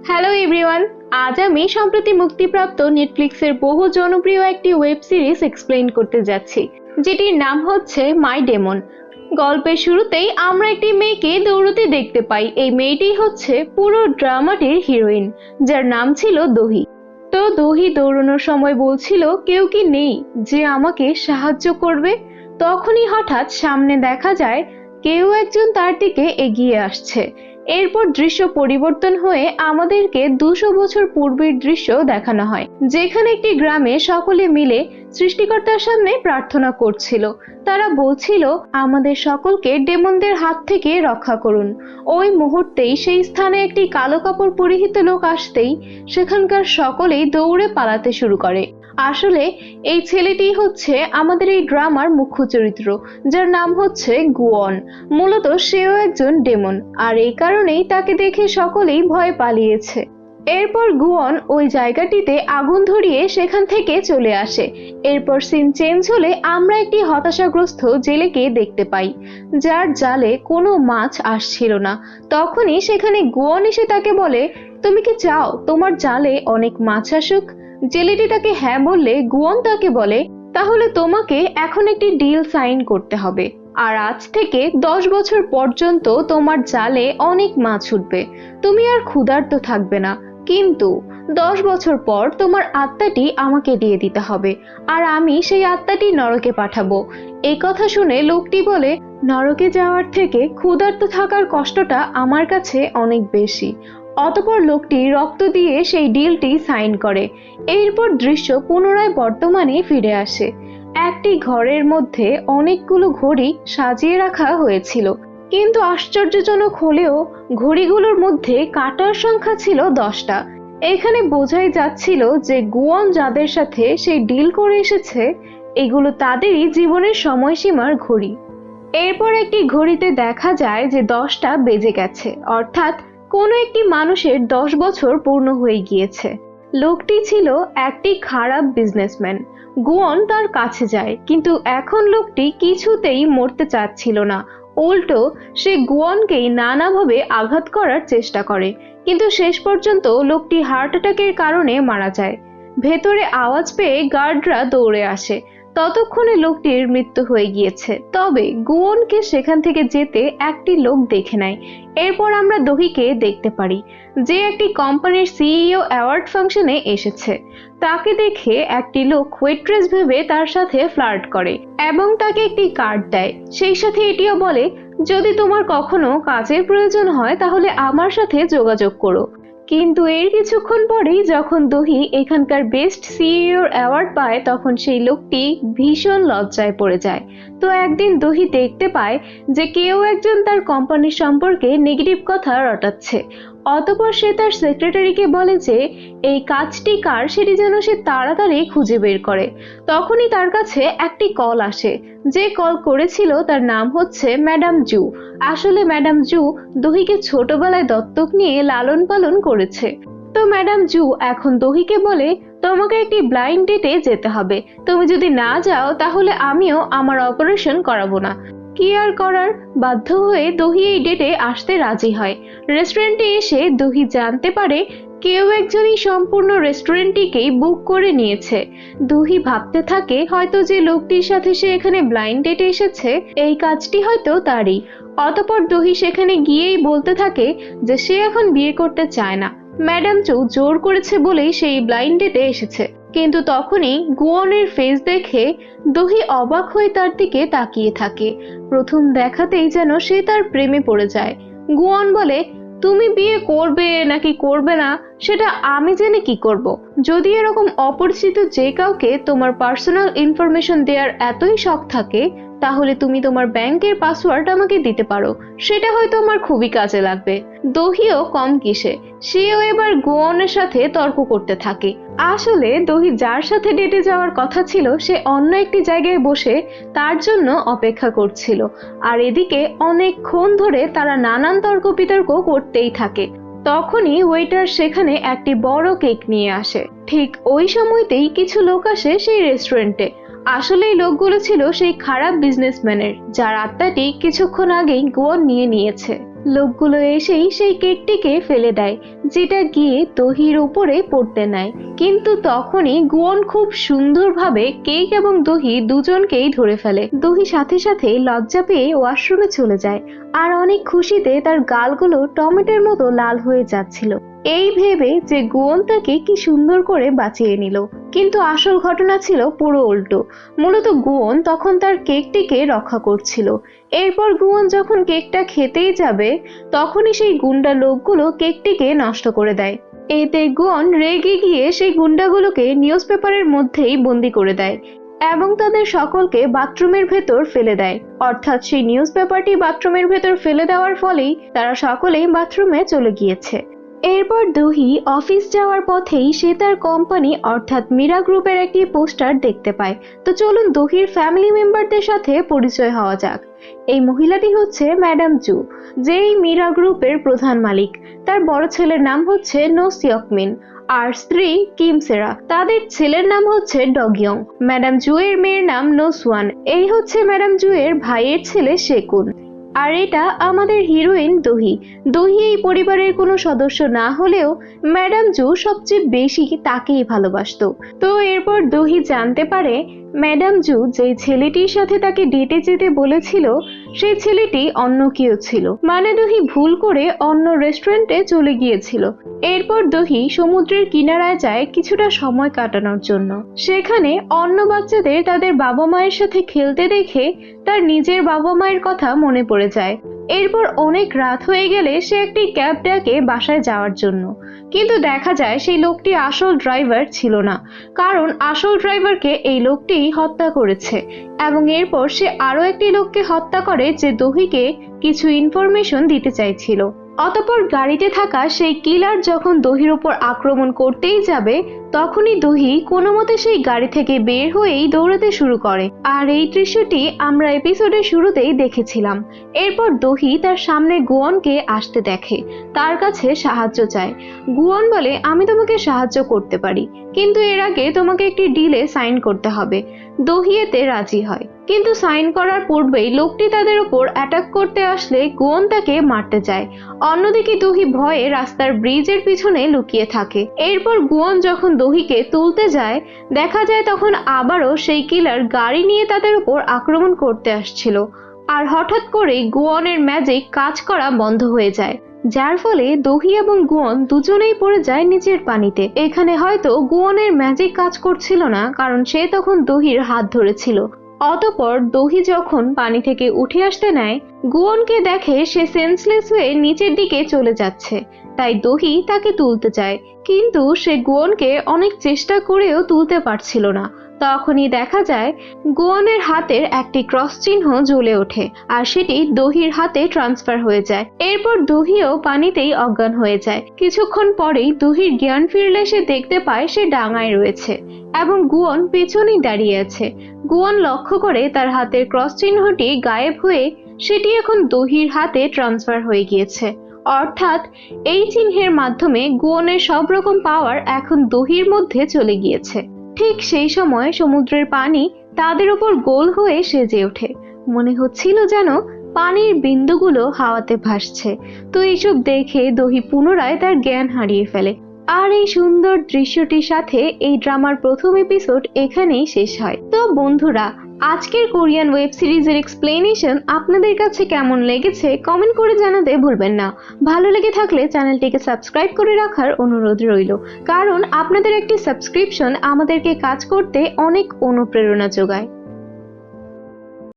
Hello everyone, আজ আমি সম্প্রতি মুক্তিপ্রাপ্ত নেটফ্লিক্সের বহু জনপ্রিয় একটি ওয়েব সিরিজ এক্সপ্লেইন করতে যাচ্ছি, যেটির নাম হচ্ছে মাই ডেমন। গল্পের শুরুতেই আমরা একটি মেয়েকে দৌড়তে দেখতে পাই। এই মেয়েটি হচ্ছে পুরো ড্রামাটির হিরোইন, যার নাম ছিল দহি। তো দহি দৌড়ানোর সময় বলছিল কেউ কি নেই যে আমাকে সাহায্য করবে। তখনই হঠাৎ সামনে দেখা যায় কেউ একজন তার দিকে এগিয়ে আসছে। এরপর দৃশ্য পরিবর্তন হয়ে আমাদেরকে 200 বছর পূর্বের দৃশ্য দেখানো হয়, যেখানে একটি গ্রামে সকলে মিলে সৃষ্টিকর্তার সামনে প্রার্থনা করছিল। তারা বলছিল, আমাদের সকলকে ডেমনদের হাত থেকে রক্ষা করুন। ওই মুহূর্তেই সেই স্থানে একটি কালো কাপড় পরিহিত লোক আসতেই সেখানকার সকলেই দৌড়ে পালাতে শুরু করে। আসলে এই ছেলেটি হচ্ছে আমাদের এই ড্রামার মুখ্য চরিত্র, যার নাম হচ্ছে গুয়ন। মূলত সেও একজন ডেমন, আর এই কারণেই তাকে দেখে সকলেই ভয় পালিয়েছে। এরপর গুয়ন ওই জায়গাটিতে আগুন ধরিয়ে সেখান থেকে চলে আসে। এরপর সিন চেঞ্জ হলে আমরা একটি হতাশাগ্রস্ত জেলেকে দেখতে পাই, যার জালে কোনো মাছ আসছিল না। তখনই সেখানে গুয়ন এসে তাকে বলে, তুমি কি চাও তোমার জালে অনেক মাছ আসুক? জেলেটি তাকে হ্যাঁ বললে গুয়ন তাকে বলে, তাহলে তোমাকে এখন একটি ডিল সাইন করতে হবে, আর আজ থেকে 10 বছর পর্যন্ত তোমার জালে অনেক মাছ উঠবে, তুমি আর ক্ষুধার্ত থাকবে না। কিন্তু 10 বছর পর তোমার আত্মাটি আমাকে দিয়ে দিতে হবে, আর আমি সেই আত্মাটি নরকে পাঠাবো। এই কথা শুনে লোকটি বলে, নরকে যাওয়ার থেকে ক্ষুধার্ত থাকার কষ্টটা আমার কাছে অনেক বেশি। অতঃপর লোকটি রক্ত দিয়ে সেই ডিলটি সাইন করে। এরপর দৃশ্য পুনরায় বর্তমানে ফিরে আসে। একটি ঘরের মধ্যে অনেকগুলো ঘড়ি সাজিয়ে রাখা হয়েছিল, কিন্তু আশ্চর্যজনক হলেও ঘড়িগুলোর মধ্যে কাঁটার সংখ্যা ছিল 10টা। এখানে বোঝাই যাচ্ছিল যে গুয়ন যাদের সাথে সেই ডিল করে এসেছে, এগুলো তাদেরই জীবনের সময়সীমার ঘড়ি। এরপর একটি ঘড়িতে দেখা যায় যে 10টা বেজে গেছে, অর্থাৎ কোনো একটি মানুষের 10 বছর পূর্ণ হয়ে গিয়েছে। লোকটি ছিল একটি খারাপ বিজনেসম্যান। গুয়ন তার কাছে যায়, কিন্তু এখন লোকটি কিছুতেই মরতে চাচ্ছিল না। উল্টো সে গুয়নকেই নানাভাবে আঘাত করার চেষ্টা করে, কিন্তু শেষ পর্যন্ত লোকটি হার্ট অ্যাটাকের কারণে মারা যায়। ভেতরে আওয়াজ পেয়ে গার্ডরা দৌড়ে আসে। ততক্ষণে লোকটির মৃত্যু হয়ে গিয়েছে। তবে গুয়নকে সেখান থেকে যেতে একটি লোক দেখে নেয়। এরপর আমরা দহিকে দেখতে পারি, যে একটি কোম্পানির সিইও অ্যাওয়ার্ড ফাংশনে এসেছে। তাকে দেখে একটি লোক ওয়েট্রেস ভেবে তার সাথে ফ্লার্ট করে এবং তাকে একটি কার্ড দেয়। সেই সাথে এটিও বলে, যদি তোমার কখনো কাজের প্রয়োজন হয় তাহলে আমার সাথে যোগাযোগ করো। কিন্তু এর কিছুক্ষণ পরেই যখন দহি এখানকার বেস্ট সিইওর অ্যাওয়ার্ড পায়, তখন সেই লোকটি ভীষণ লজ্জায় পড়ে যায়। তো একদিন দহি দেখতে পায় যে কেউ একজন তার কোম্পানির সম্পর্কে নেগেটিভ কথা রটাচ্ছে। অতঃপর সে তার সেক্রেটারিকে বলে যে এই কাজটি কার সেটি যেন সে তাড়াতাড়ি খুঁজে বের করে। তখনই তার কাছে একটি কল আসে। যে কল করেছিল তার নাম হচ্ছে ম্যাডাম জু। আসলে ম্যাডাম জু দহিকে ছোটবেলায় দত্তক নিয়ে লালন পালন করেছে। তো ম্যাডাম জু এখন দহিকে বলে, তোমাকে একটি ব্লাইন্ড ডেটে যেতে হবে, তুমি যদি না যাও তাহলে আমিও আমার অপারেশন করাবো না। কি আর করার, বাধ্য হয়ে দহি এই ডেটে আসতে রাজি হয়। রেস্টুরেন্টে এসে দহি জানতে পারে কেউ একজনই সম্পূর্ণ রেস্টুরেন্টটিকেই বুক করে নিয়েছে। দহি ভাবতে থাকে হয়তো যে লোকটির সাথে সে এখানে ব্লাইন্ড ডেটে এসেছে, এই কাজটি হয়তো তারই। অতঃপর দহি সেখানে গিয়েই বলতে থাকে যে সে এখন বিয়ে করতে চায় না। ম্যাডাম চৌ জোর করেছে বলেই সেই ব্লাইন্ড ডেটে এসেছে। কিন্তু তখনই গুয়নের ফেস দেখে দহি অবাক হয়ে তার দিকে তাকিয়ে থাকে। প্রথম দেখাতেই যেন সে তার প্রেমে পড়ে যায়। গুয়ন বলে, তুমি বিয়ে করবে নাকি করবে না সেটা আমি জেনে কি করব? যদি এরকম অপরিচিত যে কাউকে তোমার পার্সোনাল ইনফরমেশন দেওয়ার এতই শখ থাকে, তাহলে তুমি তোমার ব্যাংকের পাসওয়ার্ড আমাকে দিতে পারো, সেটা হয়তো আমার খুবই কাজে লাগবে। দহিও কম কিসে, সেও এবার গুয়নের সাথে তর্ক করতে থাকে। আসলে দহি যার সাথে ডেটে যাওয়ার কথা ছিল সে অন্য একটি জায়গায় বসে তার জন্য অপেক্ষা করছিল, আর এদিকে অনেকক্ষণ ধরে তারা নানান তর্ক বিতর্ক করতেই থাকে। তখনই ওয়েটার সেখানে একটি বড় কেক নিয়ে আসে। ঠিক ওই সময়তেই কিছু লোক আসে সেই রেস্টুরেন্টে। আসলে এই লোকগুলো ছিল সেই খারাপ বিজনেসম্যানের, যার আত্মাটি কিছুক্ষণ আগেই গুয়ন নিয়ে নিয়েছে। লোকগুলো এসেই সেই কেকটিকে ফেলে দেয়, যেটা গিয়ে দহির উপরে পড়তে নেয়। কিন্তু তখনই গুয়ন খুব সুন্দরভাবে কেক এবং দহি দুজনকেই ধরে ফেলে। দহি সাথে সাথে লজ্জা পেয়ে ওয়াশরুমে চলে যায়, আর অনেক খুশিতে তার গালগুলো টমেটোর মতো লাল হয়ে যাচ্ছিল, এই ভেবে যে গুয়ন তাকে কি সুন্দর করে বাঁচিয়ে নিল। কিন্তু আসল ঘটনা ছিল পুরো উল্টো। মূলত গুয়ন তখন তার কেকটিকে রক্ষা করছিল। এরপর গুয়ন যখন কেকটা খেতেই যাবে, তখনই সেই গুন্ডা লোকগুলো কেকটিকে নষ্ট করে দেয়। এতে গুয়ন রেগে গিয়ে সেই গুন্ডাগুলোকে নিউজ পেপারের মধ্যেই বন্দি করে দেয় এবং তাদের সকলকে বাথরুমের ভেতর ফেলে দেয়। অর্থাৎ সেই নিউজ পেপারটি বাথরুমের ভেতর ফেলে দেওয়ার ফলেই তারা সকলেই বাথরুমে চলে গিয়েছে। এরপর দহি অফিস যাওয়ার পথেই সে তার কোম্পানি অর্থাৎ মীরা গ্রুপের একটি পোস্টার দেখতে পায়। তো চলুন দহির ফ্যামিলি মেম্বারদের সাথে পরিচয় হওয়া যাক। এই মহিলাটি হচ্ছে ম্যাডাম জু, যেই মীরা গ্রুপের প্রধান মালিক। তার বড় ছেলের নাম হচ্ছে নো সিয়কমিন আর স্ত্রী কিম সেরা। তাদের ছেলের নাম হচ্ছে ডগিয়ং। ম্যাডাম জু এর মেয়ের নাম নো সোয়ান। এই হচ্ছে ম্যাডাম জু এর ভাইয়ের ছেলে শেকুন। আর এটা আমাদের হিরোইন দহি। দহি এই পরিবারের কোনো সদস্য না হলেও ম্যাডাম জু সবচেয়ে বেশি তাকেই ভালোবাসতো। তো এরপর দহি জানতে পারে ম্যাডাম জু যে ছেলেটির সাথে তাকে ডেটে যেতে বলেছিল, সেই ছেলেটি অন্য কেউ ছিল। মানে দহি ভুল করে অন্য রেস্টুরেন্টে চলে গিয়েছিল। এরপর দহি সমুদ্রের কিনারায় যায় কিছুটা সময় কাটানোর জন্য। সেখানে অন্য বাচ্চাদের তাদের বাবা মায়ের সাথে খেলতে দেখে তার নিজের বাবা মায়ের কথা মনে পড়ে যায়। এরপর অনেক রাত হয়ে গেলে সে একটি ক্যাব ডাকে বাসায় যাওয়ার জন্য, কিন্তু দেখা যায় সেই লোকটি আসল ড্রাইভার ছিল না, কারণ আসল ড্রাইভারকে এই লোকটি হত্যা করেছে। এবং এরপর সে আরো একটি লোককে হত্যা করে যে দহিকে কিছু ইনফরমেশন দিতে চাইছিল। অতঃপর গাড়িতে থাকা সেই কিলার যখন দহির উপর আক্রমণ করতেই যাবে, তখনই দহি কোনো মতে সেই গাড়ি থেকে বের হয়েই দৌড়াতে শুরু করে। আর এই দৃশ্যটি আমরা এপিসোডের শুরুতেই দেখেছিলাম। এরপর দহি তার সামনে গুয়নকে আসতে দেখে, তার কাছে সাহায্য চায়। গুয়ন বলে, আমি তোমাকে সাহায্য করতে পারি, কিন্তু এর আগে তোমাকে একটি ডিলে সাইন করতে হবে। দহি এতে রাজি হয়, কিন্তু সাইন করার পূর্বেই লোকটি তাদের উপর অ্যাটাক করতে আসলে গুয়ন তাকে মারতে যায়। অন্যদিকে দহি ভয়ে রাস্তার ব্রিজের পিছনে লুকিয়ে থাকে। এরপর গুয়ন যখন দহিকে তুলতে যায়, দেখা যায় তখন আবারও সেই কিলার গাড়ি নিয়ে তাদের উপর আক্রমণ করতে আসছিল। আর হঠাৎ করেই গুয়নের ম্যাজিক কাজ করা বন্ধ হয়ে যায়, যার ফলে দহি এবং গুয়ন দুজনেই পড়ে যায় নিচের পানিতে। এখানে হয়তো গুয়নের ম্যাজিক কাজ করছিল না, কারণ সে তখন দহির হাত ধরেছিল। অতঃপর দহি যখন পানি থেকে উঠে আসতে নেয়, গুয়নকে দেখে সে সেন্সলেস হয়ে নিচের দিকে চলে যাচ্ছে। তাই দহি তাকে তুলতে চায়, কিন্তু সে গুয়নকে অনেক চেষ্টা করেও তুলতে পারছিল না। তখনই দেখা যায় গুয়নের হাতের একটি ক্রস চিহ্ন জ্বলে ওঠে, আর সেটি দহির হাতে ট্রান্সফার হয়ে যায়। এরপর দহিও পানিতেই অজ্ঞান হয়ে যায়। কিছুক্ষণ পরেই দহির জ্ঞান ফিরলে সে দেখতে পায় সে ডাঙায় রয়েছে এবং গুয়ন পেছনেই দাঁড়িয়ে আছে। গুয়ন লক্ষ্য করে তার হাতের ক্রস চিহ্নটি গায়েব হয়ে সেটি এখন দহির হাতে ট্রান্সফার হয়ে গিয়েছে। অর্থাৎ এই চিহ্নের মাধ্যমে গুয়নের সব রকম পাওয়ার এখন দহির মধ্যে চলে গিয়েছে। ঠিক সেই সময় সমুদ্রের পানি তাদের উপর গোল হয়ে সেজে ওঠে। মনে হচ্ছিল যেন পানির বিন্দুগুলো হাওয়াতে ভাসছে। তো এইসব দেখে দহি পুনরায় তার জ্ঞান হারিয়ে ফেলে। আর এই সুন্দর দৃশ্যটির সাথে এই ড্রামার প্রথম এপিসোড এখানেই শেষ হয়। তো বন্ধুরা, আজকের কোরিয়ান ওয়েব সিরিজের এক্সপ্লেনেশন আপনাদের কাছে কেমন লেগেছে কমেন্ট করে জানাতে ভুলবেন না। ভালো লেগে থাকলে চ্যানেলটিকে সাবস্ক্রাইব করে রাখার অনুরোধ রইল, কারণ আপনাদের একটি সাবস্ক্রিপশন আমাদেরকে কাজ করতে অনেক অনুপ্রেরণা যোগায়।